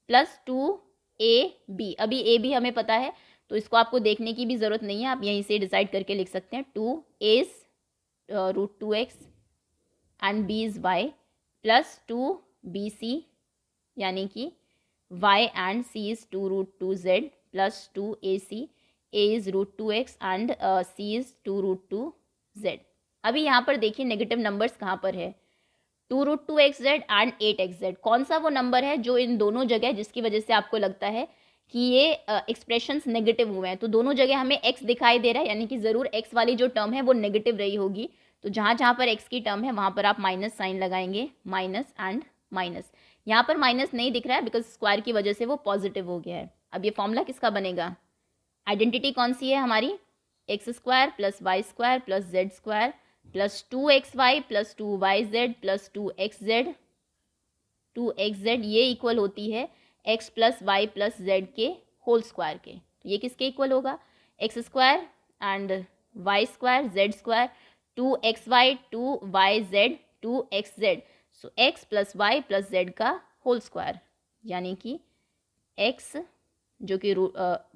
प्लस 2AB। अभी ए भी हमें पता है तो इसको आपको देखने की भी ज़रूरत नहीं है, आप यहीं से डिसाइड करके लिख सकते हैं। 2A is √2x and B is y plus 2BC यानी कि y and C is 2√2z plus 2AC, A is √2x and C is 2√2z। अभी यहाँ पर देखिए नेगेटिव नंबर्स कहाँ पर है, 2√2xz एंड 8xz। कौन सा वो नंबर है जो इन दोनों जगह, जिसकी वजह से आपको लगता है कि ये एक्सप्रेशंस नेगेटिव हुए हैं। तो दोनों जगह हमें x दिखाई दे रहा है, यानी कि ज़रूर x वाली जो टर्म है वो नेगेटिव रही होगी। तो जहाँ जहाँ पर x की टर्म है वहाँ पर आप माइनस साइन लगाएंगे, माइनस एंड माइनस। यहाँ पर माइनस नहीं दिख रहा है बिकॉज स्क्वायर की वजह से वो पॉजिटिव हो गया है। अब ये फॉर्मूला किसका बनेगा, आइडेंटिटी कौन सी है हमारी, x square plus Y square plus Z square plus 2xy plus 2yz plus 2xz ये इक्वल होती है x plus Y plus z के होल स्क्वायर के। तो ये किसके इक्वल होगा, x square and y square z square 2xy 2yz 2xz। So x plus Y plus Z का होल स्क्वायर, यानी कि x जो कि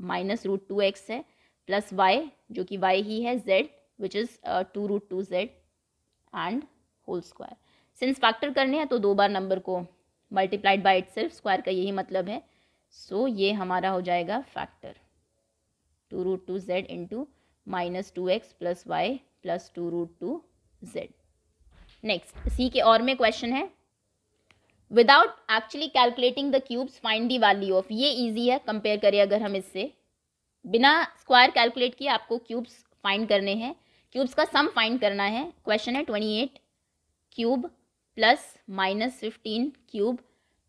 माइनस √2x है प्लस y जो कि y ही है, z which is 2√2z and whole square. Since factor करने हैं तो 2 बार नंबर को मल्टीप्लाइड बाय इटसेल्फ, स्क्वायर का यही मतलब है। सो ये हमारा हो जाएगा factor 2√2z into minus 2x plus Y plus 2√2z। Next C के और में क्वेश्चन है, without actually calculating the cubes find the value of. ये ईजी है कंपेयर करें अगर हम इससे, बिना स्क्वायर कैलकुलेट किए आपको क्यूब्स फाइंड करने हैं, क्यूब्स का सम फाइंड करना है। क्वेश्चन है 28 cube plus minus 15 cube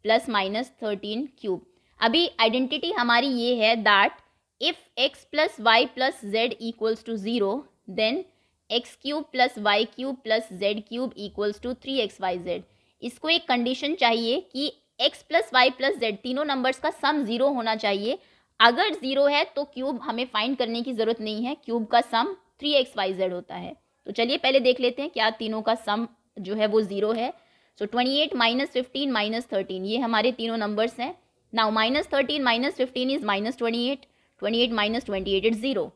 plus minus 13 cube. अभी आइडेंटिटी हमारी ये है that if x plus Y plus z equals to 0 then x cube plus y cube plus z cube equals to 3xyz। इसको एक condition चाहिए कि x plus Y plus z तीनों numbers का सम 0 होना चाहिए। अगर 0 है तो क्यूब हमें फाइंड करने की ज़रूरत नहीं है, क्यूब का सम 3xyz होता है। तो चलिए पहले देख लेते हैं क्या तीनों का सम जो है वो 0 है। सो 28 माइनस 15 माइनस 13 ये हमारे तीनों नंबर्स हैं। Now minus 13 minus 15 is minus 28, 28 minus 28 is 0।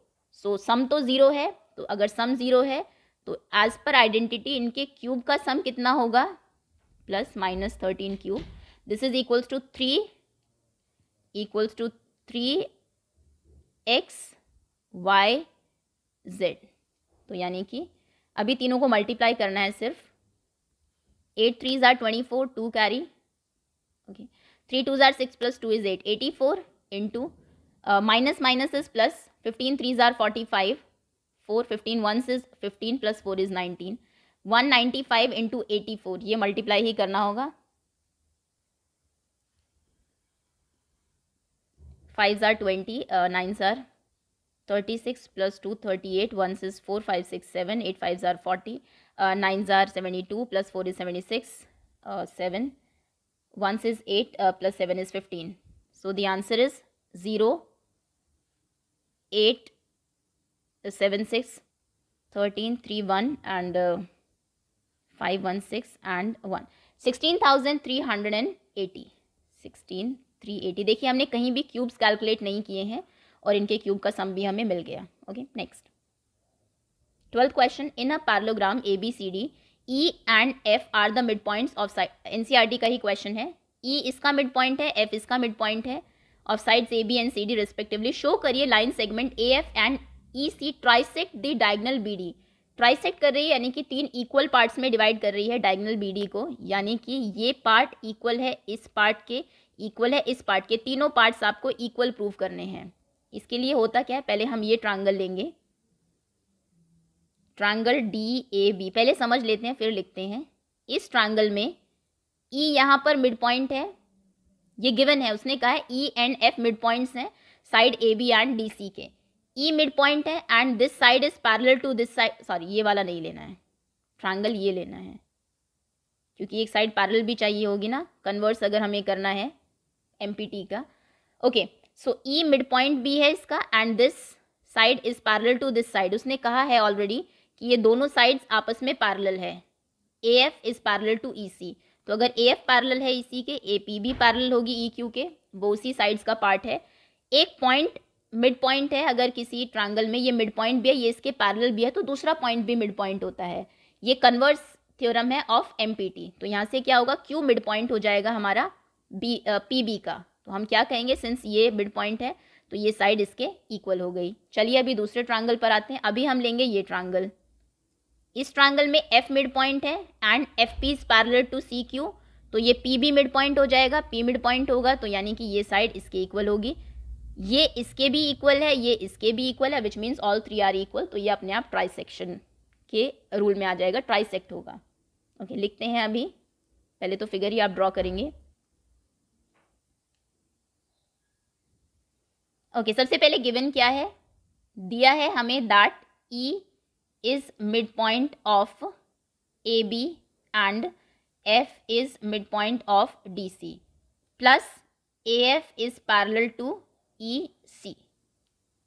सो सम तो 0 है, तो अगर सम 0 है तो एज पर आइडेंटिटी इनके क्यूब का सम कितना होगा, plus minus 13 cube, this is equals to 3 equals to 3xyz। तो यानी कि अभी तीनों को मल्टीप्लाई करना है सिर्फ, 8 3s are 24 2 carry, okay 3 2s are 6 plus 2 is 8 84 into minus minus is plus, 15 3s are 45 4 15 1s is 15 plus 4 is 19 195 into 84 ये मल्टीप्लाई ही करना होगा। 5s are 20 9s are 36 plus 2 38 1s is 4 5 6 7 8 5s are 40 9s are 72 plus 4 is 76 7 1s is 8 plus 7 is 15. So the answer is 0 8 7 6 13 3 1 and 5 1 6 and 1. 16,380, 16,380। देखिए हमने कहीं भी cubes calculate नहीं किए हैं और इनके क्यूब का सम भी हमें मिल गया। Okay next 12th question, in a parallelogram ABCD E and F are the mid points of side. NCERT का ही क्वेश्चन है। E इसका मिड पॉइंट है, F इसका मिड पॉइंट है of sides AB and CD respectively. Show करिए line segment AF and EC trisect the diagonal BD। Trisect कर रही है यानी कि 3 इक्वल पार्ट्स में डिवाइड कर रही है डायगोनल BD को, यानी कि ये पार्ट इक्वल है इस पार्ट के, इक्वल है इस पार्ट के, तीनों पार्ट्स आपको इक्वल प्रूव करने हैं। इसके लिए होता क्या है, पहले हम ये ट्रायंगल लेंगे, ट्रायंगल DAB पहले समझ लेते हैं फिर लिखते हैं। इस ट्रायंगल में E यहाँ पर मिड पॉइंट है, ये गिवन है, उसने कहा है E and F mid points हैं साइड AB एंड DC के। E मिड पॉइंट है and this side is parallel to this side, sorry ये वाला नहीं लेना है, ट्रायंगल ये लेना है क्योंकि एक साइड पैरेलल भी चाहिए होगी ना, कन्वर्स अगर हमें करना है MPT का। Okay so E mid point भी है इसका and this side is parallel to this side. उसने कहा है ऑलरेडी कि ये दोनों साइड्स आपस में पैरेलल है। AF is parallel to EC, तो अगर AF पैरेलल है EC के, AP भी पैरेलल होगी EQ के, वो उसी साइड्स का पार्ट है। एक पॉइंट मिड पॉइंट है, अगर किसी ट्रायंगल में ये मिड पॉइंट भी है, ये इसके पैरेलल भी है, तो दूसरा पॉइंट भी मिड पॉइंट होता है। ये कन्वर्स थ्योरम है ऑफ MPT। तो यहाँ से क्या होगा, Q मिड पॉइंट हो जाएगा हमारा PB का। तो हम क्या कहेंगे, सिंस ये मिड पॉइंट है तो ये साइड इसके इक्वल हो गई। चलिए अभी दूसरे ट्रायंगल पर आते हैं। अभी हम लेंगे ये ट्रायंगल। इस ट्रायंगल में F मिड पॉइंट है and FP is parallel to CQ, तो ये PB मिड पॉइंट हो जाएगा, P मिड पॉइंट होगा, तो यानी कि ये साइड इसके इक्वल होगी। ये इसके भी इक्वल है, ये इसके भी इक्वल है, which means all 3 are equal. तो ये अपने आप ट्राइसेक्शन के रूल में आ जाएगा, ट्राइसेक्ट होगा। ओके लिखते हैं अभी, पहले तो फिगर ही आप ड्रॉ करेंगे। ओके सबसे पहले गिवन क्या है, दिया है हमें that E is mid point of AB and F is mid point of DC plus AF is parallel to EC,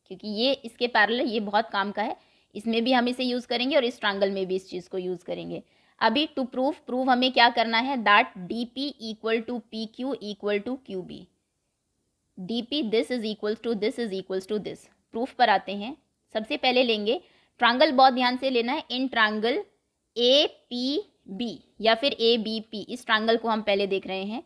क्योंकि ये इसके पैरेलल, ये बहुत काम का है, इसमें भी हम इसे यूज़ करेंगे और इस ट्रायंगल में भी इस चीज़ को यूज़ करेंगे। अभी टू प्रूव हमें क्या करना है, that DP equal to PQ equal to QB। DP this is equals to this is equals to this. Proof पर आते हैं। सबसे पहले लेंगे ट्रायंगल, बहुत ध्यान से लेना है, इन ट्रायंगल APB या फिर ABP, इस ट्रायंगल को हम पहले देख रहे हैं।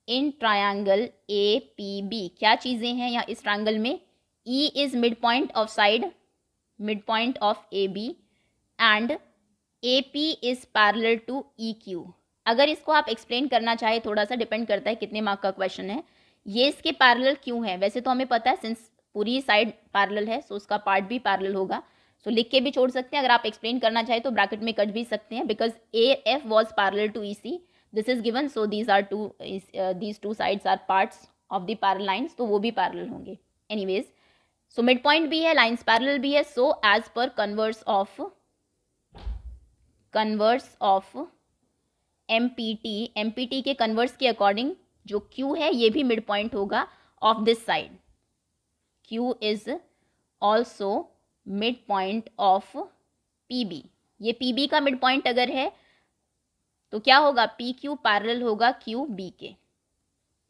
इन ट्रायंगल APB क्या चीज़ें हैं यहाँ इस ट्रायंगल में, E is mid point of side, mid point of AB and AP is parallel to EQ। अगर इसको आप एक्सप्लेन करना चाहे, थोड़ा सा डिपेंड करता है कितने मार्क का क्वेश्चन है, ये इसके पैरेलल क्यों है, वैसे तो हमें पता है सिंस पूरी साइड पैरेलल है सो उसका पार्ट भी पैरेलल होगा, सो लिख के भी छोड़ सकते हैं। अगर आप एक्सप्लेन करना चाहे तो ब्रैकेट में कट भी सकते हैं, because AF was parallel to EC, this is given, so these two sides are parts of the parallel lines, तो वो भी पैरेलल होंगे। एनीवेज सो मिड पॉइंट भी है, लाइन्स पैरेलल भी है, सो एज पर कन्वर्स ऑफ MPT के कन्वर्स के अकॉर्डिंग जो Q है ये भी मिड पॉइंट होगा of this side. Q is also mid point of PB। ये PB का मिड पॉइंट अगर है तो क्या होगा, PQ पैरेलल होगा QB के।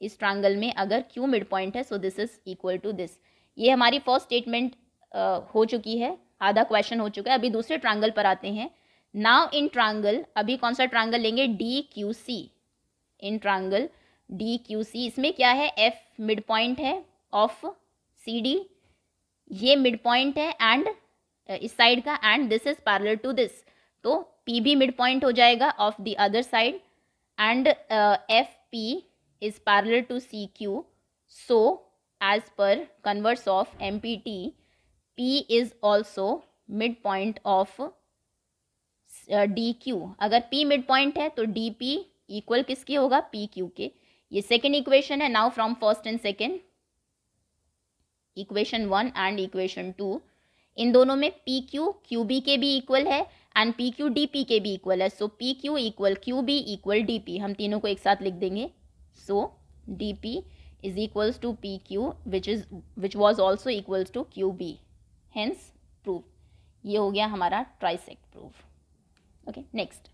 इस ट्रायंगल में अगर Q मिड पॉइंट है so this is equal to this. ये हमारी फर्स्ट स्टेटमेंट हो चुकी है, आधा क्वेश्चन हो चुका है। अभी दूसरे ट्रायंगल पर आते हैं। नाउ इन ट्रायंगल, अभी कौन सा ट्रायंगल लेंगे, DQC। इन ट्रायंगल DQC, इसमें क्या है, F मिड पॉइंट है ऑफ CD, ये मिड पॉइंट है एंड इस साइड का, and this is parallel to this, तो P भी मिड पॉइंट हो जाएगा of the other side and FP is parallel to CQ, so as पर converse of MPT P is also mid point of DQ। अगर P mid point है तो DP equal किसके होगा, PQ के। ये सेकेंड इक्वेशन है। Now from first and second, equation 1 and equation 2, इन दोनों में PQ QB के भी इक्वल है एंड PQ DP के भी इक्वल है, सो PQ equal QB equal DP। हम तीनों को एक साथ लिख देंगे, so DP is equals to PQ which was also equals to QB, hence proof. ये हो गया हमारा trisect proof. Okay next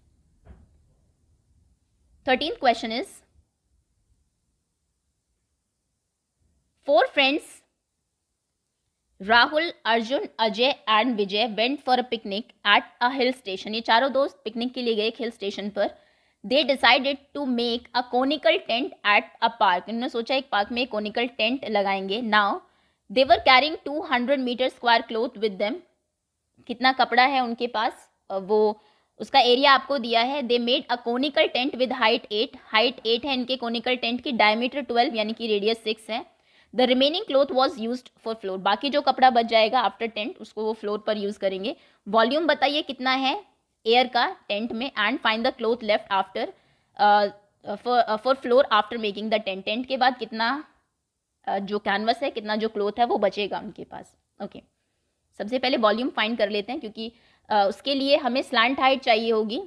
13th question is, 4 friends Rahul, Arjun, Ajay and Vijay went for a picnic at a hill station. ये चारों दोस्त picnic के लिए गए एक हिल स्टेशन पर. They decided to make a conical tent at a park. इन्होंने सोचा एक पार्क में एक conical tent लगाएंगे. Now they were carrying 200 meter square cloth with them. कितना कपड़ा है उनके पास, वो उसका एरिया आपको दिया है. They made a conical tent with height 8. Height 8 है इनके कोनिकल टेंट की, डायमीटर 12 यानी कि रेडियस 6 है. The remaining cloth was used for floor. बाकी जो कपड़ा बच जाएगा आफ्टर टेंट उसको वो फ्लोर पर यूज करेंगे. वॉल्यूम बताइए कितना है एयर का टेंट में, and find the cloth left after for floor after making the tent. Tent के बाद कितना जो कैनवस है, कितना जो क्लोथ है वो बचेगा उनके पास. ओके, सबसे पहले वॉल्यूम फाइंड कर लेते हैं, क्योंकि उसके लिए हमें स्लैंट हाइट चाहिए होगी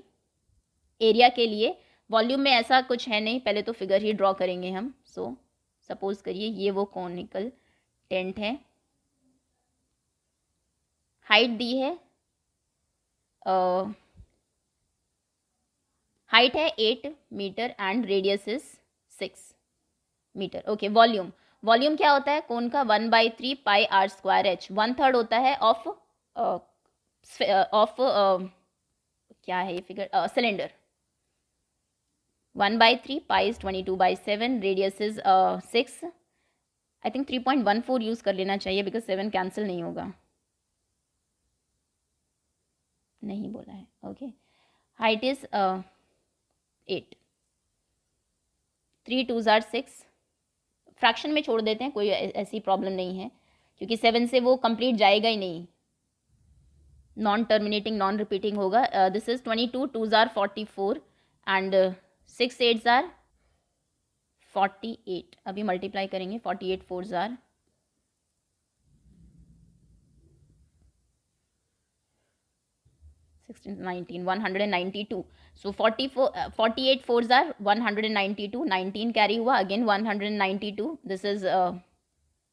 एरिया के लिए. वॉल्यूम में ऐसा कुछ है नहीं, पहले तो फिगर ही ड्रॉ करेंगे हम. सो सपोज करिए ये वो कॉनिकल टेंट है. हाइट दी है, हाइट है 8 meter and radius is 6 meter. Okay, volume, volume क्या होता है कोन का, 1/3 पाई आर स्क्वायर एच. 1/3 होता है ऑफ क्या है ये figure, cylinder. 1/3 pi is 22/7, radius is 6. I think 3.14 use कर लेना चाहिए बिकॉज 7 कैंसिल नहीं होगा. नहीं बोला है. Okay, height is 8. 3 2s are 6. Fraction में छोड़ देते हैं, कोई ऐसी प्रॉब्लम नहीं है, क्योंकि 7 से वो कंप्लीट जाएगा ही नहीं, नॉन टर्मिनेटिंग नॉन रिपीटिंग होगा. This is 22 2s are 44 and 6 8s are 48. अभी मल्टीप्लाई करेंगे. 48 4s are 16 19 192. So 48 4s are 192. 19 carry हुआ, again 192. This is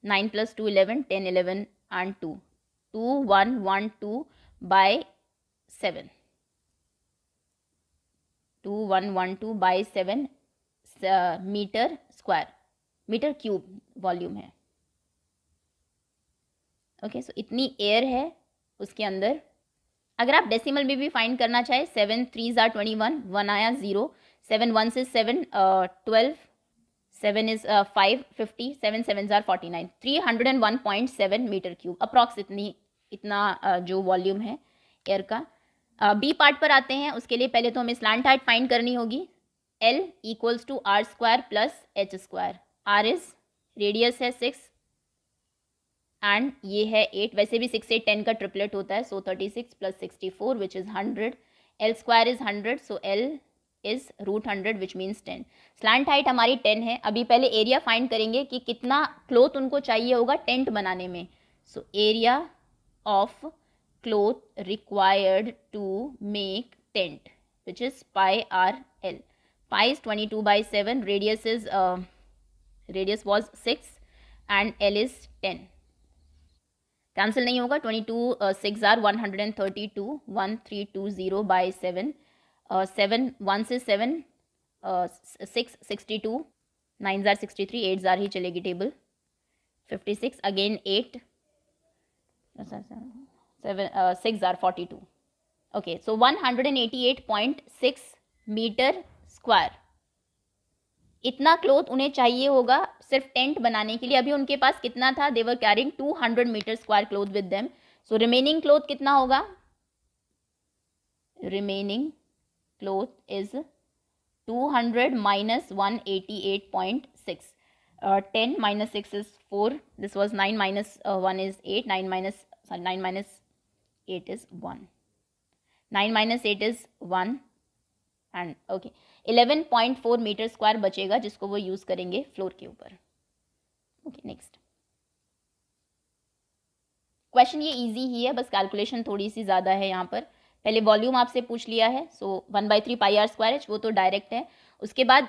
9 plus 2 11, 10 11 and 2. 2 1 1 2 by 7. 2 1 1 2 by 7 meter square, meter cube volume है. Okay, so इतनी air है उसके अंदर. अगर आप डेसिमल में भी फाइंड करना चाहे, 7 3s are 21, 1 आया 0, 7 1s is 7, 12, 7 is 5 50, 7 7s are 49. 301.7 meter cube approx इतना जो वॉल्यूम है एयर का. बी पार्ट पर आते हैं. उसके लिए पहले तो हमें स्लैंट हाइट फाइंड करनी होगी. L equals to r square plus h square. R is radius है 6 एंड ये है 8. वैसे भी 6 8 10 का ट्रिपलेट होता है, सो 36 plus 64 which is 100. L square is 100, so L is √100 which means 10. Slant height हमारी 10 है. अभी पहले एरिया फाइंड करेंगे कि कितना क्लोथ उनको चाहिए होगा टेंट बनाने में. So area of cloth required to make tent which is pi r l. Pi is 22/7, radius was 6 and L is 10. Cancel नहीं होगा. 22 6 are 132, 1320/7. 7 1s is 7, 6 62, 9s are 63, 8s are ही चलेगी table. 56 again 8, 7 6 are 42. Okay, so 188.6 meter square. इतना cloth उन्हें चाहिए होगा सिर्फ tent बनाने के लिए. अभी उनके पास कितना था, they were carrying 200 metre square cloth with them. So remaining cloth कितना होगा, remaining cloth is 200 minus 188.6. 10 minus 6 is 4. This was 9 minus 1 is 8. 9 minus 8 is 1. 9 minus 8 is 1 and okay 11.4 meter square बचेगा जिसको वो यूज करेंगे फ्लोर के ऊपर. Okay, next question. ये easy ही है, बस कैलकुलेशन थोड़ी सी ज़्यादा है यहाँ पर. पहले वॉल्यूम आपसे पूछ लिया है, सो 1/3 पाई आर स्क्वायर एच, वो तो डायरेक्ट है. उसके बाद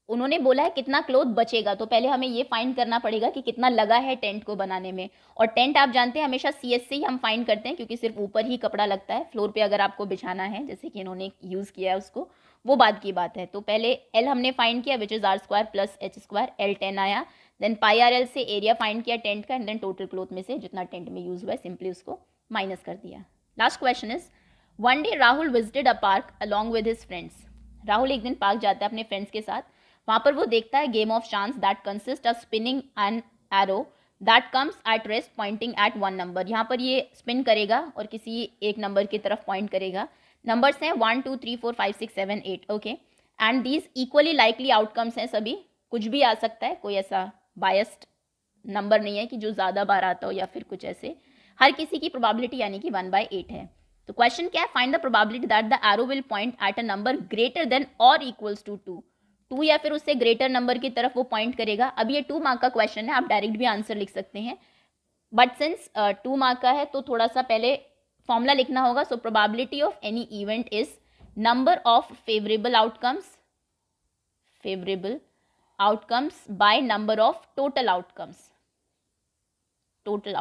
उन्होंने बोला है कितना क्लोथ बचेगा, तो पहले हमें ये फाइंड करना पड़ेगा कि कितना लगा है टेंट को बनाने में. और टेंट आप जानते हैं हमेशा CS से ही हम फाइंड करते हैं, क्योंकि सिर्फ ऊपर ही कपड़ा लगता है. फ्लोर पे अगर आपको बिछाना है, जैसे कि इन्होंने यूज़ किया है उसको, वो बाद की बात है। तो पहले L हमने फाइंड किया which is R square plus H square, L 10 आया, देन पाई आर एल से एरिया फाइंड किया टेंट का, एंड देन टोटल क्लॉथ में से जितना टेंट में यूज हुआ है सिंपली उसको माइनस कर दिया। Last question is, one day Rahul visited a park along with his friends. Rahul एक दिन पार्क जाता है अपने फ्रेंड्स के साथ, वहाँ पर वो देखता है game of chance that consist of spinning an arrow that comes at rest Poynting eight one number. यहाँ पर ये स्पिन करेगा और किसी एक नंबर की तरफ पॉइंट करेगा। नंबर्स हैं 1 2 3 4 5 6 7 8, okay, and these equally likely outcomes हैं, सभी कुछ भी आ सकता है, कोई ऐसा बायस्ड नंबर नहीं है कि जो ज़्यादा बार आता हो या फिर कुछ ऐसे, हर किसी की प्रोबेबिलिटी यानी कि 1/8 है। तो क्वेश्चन क्या है, find the probability that the arrow will point at a number greater than और इक्वल्स टू 2 या फिर उससे ग्रेटर नंबर की तरफ वो पॉइंट करेगा। अब ये 2 मार्क का क्वेश्चन है, आप डायरेक्ट भी आंसर लिख सकते हैं, बट सिंस 2 मार्क का है तो थोड़ा सा पहले फॉर्मूला लिखना होगा। So probability of any event is number of favourable outcomes by number of total outcomes. Total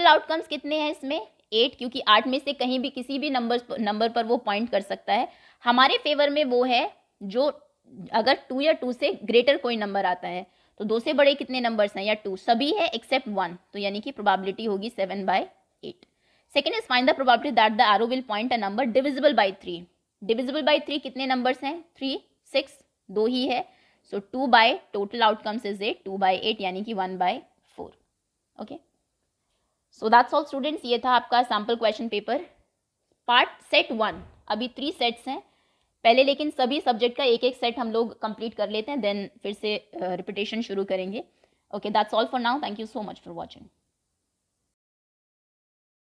outcomes कितने हैं इसमें? 8, क्योंकि 8 में से कहीं भी किसी भी नंबर पर वो पॉइंट कर सकता है। हमारे फेवर में वो है जो अगर 2 या 2 से ग्रेटर कोई नंबर आता है, तो 2 से बड़े कितने नंबर्स हैं या 2, सभी है एक्सेप्ट 1, तो यानी कि प्रोबेबिलिटी होगी 7/8। Second is find the probability that the arrow will point a number divisible by 3। Divisible by 3 कितने नंबर्स हैं? 3 6 2 ही है, सो 2 बाय टोटल आउटकम्स इज 8, 2/8 यानी कि 1/4। Okay, so that's all students, ये था आपका sample question paper part set 1। अभी 3 sets हैं पहले, लेकिन सभी सब्जेक्ट का एक एक सेट हम लोग कंप्लीट कर लेते हैं, देन फिर से रिपीटेशन शुरू करेंगे। Okay, that's all for now, thank you so much for watching.